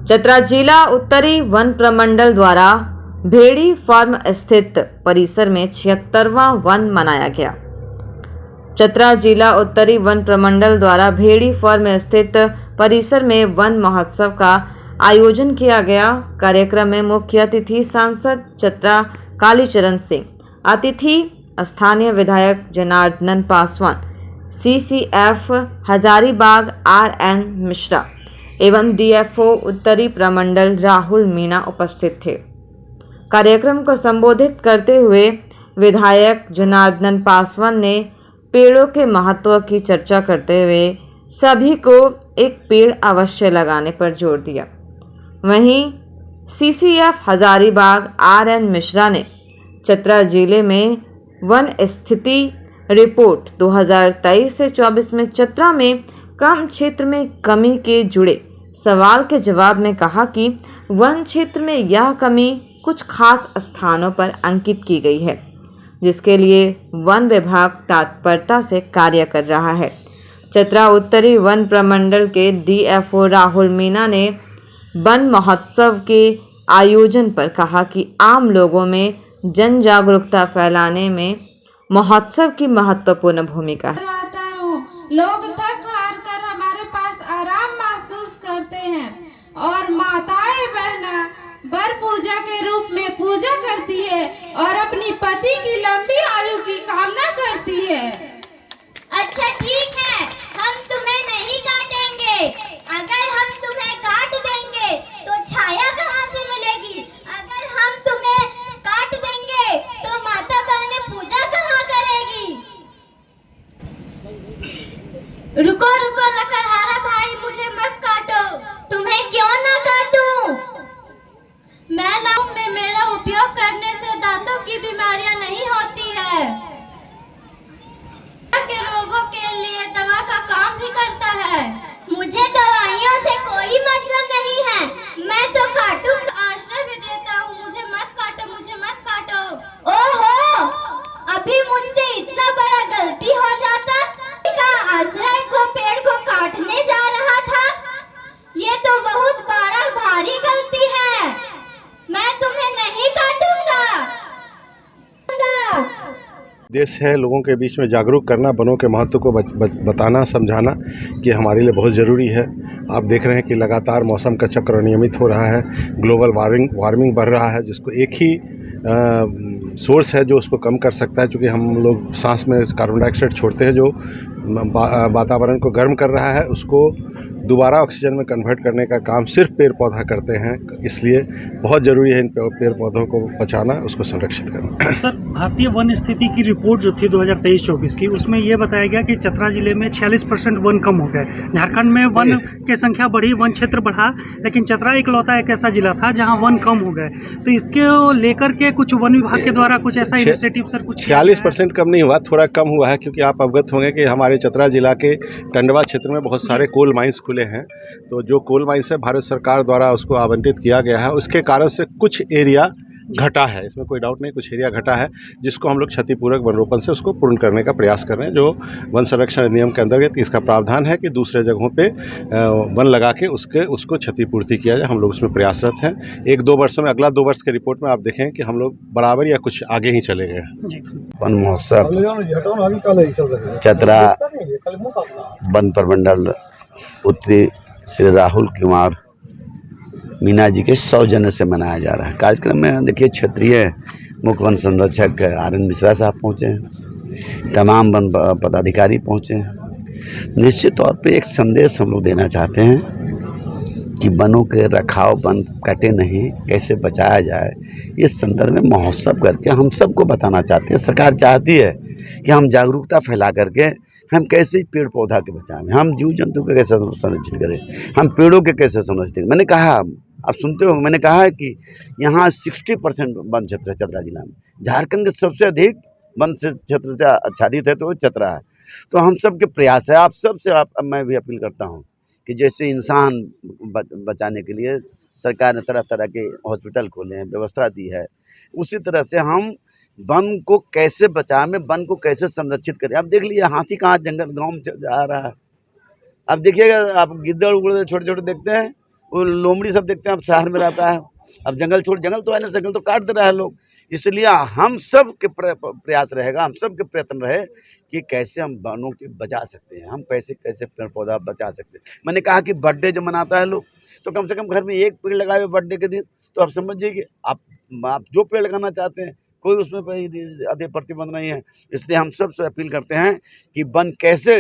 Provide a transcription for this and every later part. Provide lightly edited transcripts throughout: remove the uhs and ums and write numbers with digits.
चतरा जिला उत्तरी वन प्रमंडल द्वारा भेड़ी फार्म स्थित परिसर में 76वां वन मनाया गया। चतरा जिला उत्तरी वन प्रमंडल द्वारा भेड़ी फार्म स्थित परिसर में वन महोत्सव का आयोजन किया गया। कार्यक्रम में मुख्य अतिथि सांसद चतरा कालीचरण सिंह, अतिथि स्थानीय विधायक जनार्दन पासवान, CCF हजारीबाग RN मिश्रा एवं DFO उत्तरी प्रमंडल राहुल मीणा उपस्थित थे। कार्यक्रम को संबोधित करते हुए विधायक जनार्दन पासवान ने पेड़ों के महत्व की चर्चा करते हुए सभी को एक पेड़ अवश्य लगाने पर जोर दिया। वहीं CCF हजारीबाग RN मिश्रा ने चतरा जिले में वन स्थिति रिपोर्ट 2023 से 24 में चतरा में कम क्षेत्र में कमी के जुड़े सवाल के जवाब में कहा कि वन क्षेत्र में यह कमी कुछ खास स्थानों पर अंकित की गई है, जिसके लिए वन विभाग तत्परता से कार्य कर रहा है। चतरा उत्तरी वन प्रमंडल के DFO राहुल मीणा ने वन महोत्सव के आयोजन पर कहा कि आम लोगों में जन जागरूकता फैलाने में महोत्सव की महत्वपूर्ण भूमिका है। लोग थक हार कर हमारे पास आराम महसूस करते हैं और माताएं बहना वर पूजा के रूप में पूजा करती है और अपनी पति की लंबी आयु की कामना करती है। अच्छा ठीक है, हम तुम्हें नहीं काटेंगे। अगर हम तुम्हें काट देंगे तो छाया कहाँ से मिलेगी? अगर हम तुम्हें काट देंगे तो माता बहनें पूजा कहाँ करेगी? रुको रुको लकड़हारा भाई, मुझे मत काटो। तुम्हें क्यों ना काटूं? मैं लाऊं में मेरा उपयोग करने से दांतों की बीमारियां नहीं होती है। के रोगों के लिए दवा का काम भी करता है। मुझे दवाइयों से कोई मतलब नहीं है। मैं तो काटूंगा, आश्रय भी देता हूँ। मुझे मत काटो, मुझे मत काटो। ओहो, अभी मुझसे इतना बड़ा गलती हो जाता का आश्रय को पेड़ को काटने जा रहा था। ये तो बहुत बड़ा भारी गलती है। मैं तुम्हें नहीं काटूंगा। देश है लोगों के बीच में जागरूक करना, वनों के महत्व को बताना, समझाना कि हमारे लिए बहुत ज़रूरी है। आप देख रहे हैं कि लगातार मौसम का चक्र अनियमित हो रहा है, ग्लोबल वार्मिंग बढ़ रहा है, जिसको एक ही सोर्स है जो उसको कम कर सकता है, क्योंकि हम लोग सांस में कार्बन डाइऑक्साइड छोड़ते हैं जो वातावरण को गर्म कर रहा है, उसको दोबारा ऑक्सीजन में कन्वर्ट करने का काम सिर्फ पेड़ पौधा करते हैं। इसलिए बहुत ज़रूरी है इन पेड़ पौधों को बचाना, उसको संरक्षित करना। सर, भारतीय वन स्थिति की रिपोर्ट जो थी 2023-24 की, उसमें ये बताया गया कि चतरा जिले में 46% वन कम हो गए। झारखंड में वन की संख्या बढ़ी, वन क्षेत्र बढ़ा, लेकिन चतरा इकलौता एक ऐसा जिला था जहाँ वन कम हो गए। तो इसके लेकर के कुछ वन विभाग के द्वारा कुछ ऐसा इनिशिएटिव सर कुछ 46% कम नहीं हुआ, थोड़ा कम हुआ है, क्योंकि आप अवगत होंगे कि हमारे चतरा जिला के टंडवा क्षेत्र में बहुत सारे कोल माइंस खुले हैं। तो जो कोल माइंस है भारत सरकार द्वारा उसको आवंटित किया गया है, उसके कारण से कुछ एरिया घटा है, इसमें कोई डाउट नहीं, कुछ एरिया घटा है, जिसको हम लोग क्षतिपूरक वन रोपण से उसको पूर्ण करने का प्रयास कर रहे हैं। जो वन संरक्षण अधिनियम के अंतर्गत इसका प्रावधान है कि दूसरे जगहों पे वन लगा के उसको क्षतिपूर्ति किया जाए। हम लोग उसमें प्रयासरत हैं। 1-2 वर्षों में, अगला 2 वर्ष के रिपोर्ट में आप देखें कि हम लोग बराबर या कुछ आगे ही चले गए। वन महोत्सव चतरा वन प्रमंडल उत्तरी श्री राहुल कुमार मीणा जी के सौजन्य से मनाया जा रहा है। कार्यक्रम में देखिए क्षेत्रीय मुख्य वन संरक्षक RN मिश्रा साहब पहुँचे हैं, तमाम वन पदाधिकारी पहुँचे हैं। निश्चित तौर पे एक संदेश हम लोग देना चाहते हैं कि वनों के रखाव, वन कटे नहीं, कैसे बचाया जाए, इस संदर्भ में महोत्सव करके हम सबको बताना चाहते हैं। सरकार चाहती है कि हम जागरूकता फैला करके हम कैसे पेड़ पौधा के बचाएं, हम जीव जंतु के कैसे संरक्षित करें, हम पेड़ों के कैसे संरक्षित करें। मैंने कहा, आप सुनते हो, मैंने कहा है कि यहाँ 60% वन क्षेत्र है चतरा जिला में। झारखंड के सबसे अधिक वन से क्षेत्र से आच्छादित है तो वो चतरा है। तो हम सब के प्रयास है, आप सब से मैं भी अपील करता हूँ कि जैसे इंसान बचाने के लिए सरकार ने तरह तरह के हॉस्पिटल खोले हैं, व्यवस्था दी है, उसी तरह से हम वन को कैसे बचाएं, वन को कैसे संरक्षित करें। अब देख लीजिए हाथी कहाँ जंगल गांव में जा रहा है। अब देखिएगा आप गिद्दड़ उगड़ छोटे छोटे देखते हैं, वो लोमड़ी सब देखते हैं, अब शहर में रहता है, अब जंगल छोड़, जंगल तो है ना, जंगल तो काट दे रहा है लोग। इसलिए हम सब के प्रयास रहेगा, हम सब के प्रयत्न रहे कि कैसे हम वनों को बचा सकते हैं, हम कैसे कैसे पेड़ पौधा बचा सकते हैं। मैंने कहा कि बर्थडे जब मनाता है लोग तो कम से कम घर में एक पेड़ लगाए बर्थडे के दिन, तो आप समझिए कि आप जो पेड़ लगाना चाहते हैं, कोई उसमें अधिक प्रतिबंध नहीं है। इसलिए हम सब से अपील करते हैं कि वन कैसे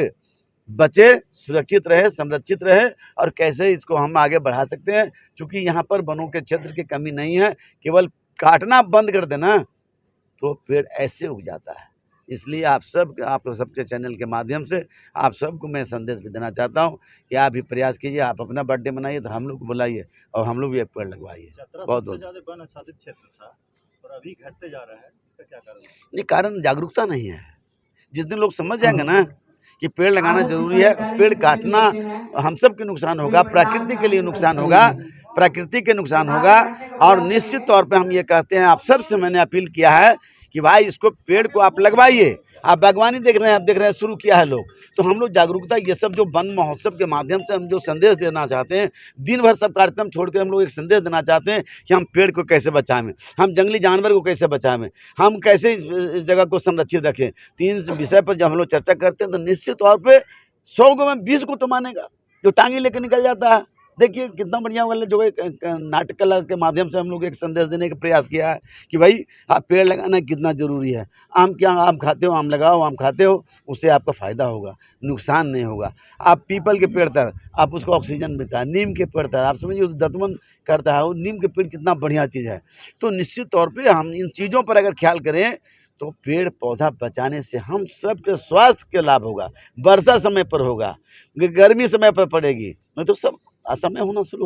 बचे, सुरक्षित रहे, संरक्षित रहे और कैसे इसको हम आगे बढ़ा सकते हैं। क्योंकि यहाँ पर वनों के क्षेत्र की कमी नहीं है, केवल काटना बंद कर देना तो पेड़ ऐसे उग जाता है। इसलिए आप सबके चैनल के माध्यम से आप सबको मैं संदेश भी देना चाहता हूँ कि आप भी प्रयास कीजिए, आप अपना बर्थडे मनाइए तो हम लोग को बुलाइए और हम लोग भी एक पेड़ लगवाइए। बहुत ज्यादा वन आच्छादित क्षेत्र था और अभी घटते जा रहा है, इसका क्या कारण है? ये कारण जागरूकता नहीं है। जिस दिन लोग समझ जाएंगे ना कि पेड़ लगाना जरूरी है, पेड़ काटना हम सब के नुकसान होगा, प्रकृति के लिए नुकसान होगा, प्रकृति के नुकसान होगा। और निश्चित तौर पे हम ये कहते हैं, आप सबसे मैंने अपील किया है कि भाई इसको पेड़ को आप लगवाइए। आप बागवानी देख रहे हैं, आप देख रहे हैं शुरू किया है लोग, तो हम लोग जागरूकता ये सब जो वन महोत्सव के माध्यम से हम जो संदेश देना चाहते हैं, दिन भर सब कार्यक्रम छोड़ के हम लोग एक संदेश देना चाहते हैं कि हम पेड़ को कैसे बचाएं, हम जंगली जानवर को कैसे बचाएं, हम कैसे इस जगह को संरक्षित रखें। 3 विषय पर जब हम लोग चर्चा करते हैं तो निश्चित तौर पर 100 को में 20 को तो मानेगा जो टांगी लेकर निकल जाता है। देखिए कितना बढ़िया वाले जो नाटक कला के माध्यम से हम लोग एक संदेश देने का प्रयास किया है कि भाई आप पेड़ लगाना कितना ज़रूरी है। आम खाते हो, आम लगाओ, आम खाते हो, उससे आपका फ़ायदा होगा, नुकसान नहीं होगा। आप पीपल के पेड़ तर आप उसको ऑक्सीजन मिलता है, नीम के पेड़ तर आप समझिए दतमन करता है, वो नीम के पेड़ कितना बढ़िया चीज़ है। तो निश्चित तौर पर हम इन चीज़ों पर अगर ख्याल करें तो पेड़ पौधा बचाने से हम सब के स्वास्थ्य के लाभ होगा। वर्षा समय पर होगा, गर्मी समय पर पड़ेगी, नहीं तो सब असमय होना शुरू हो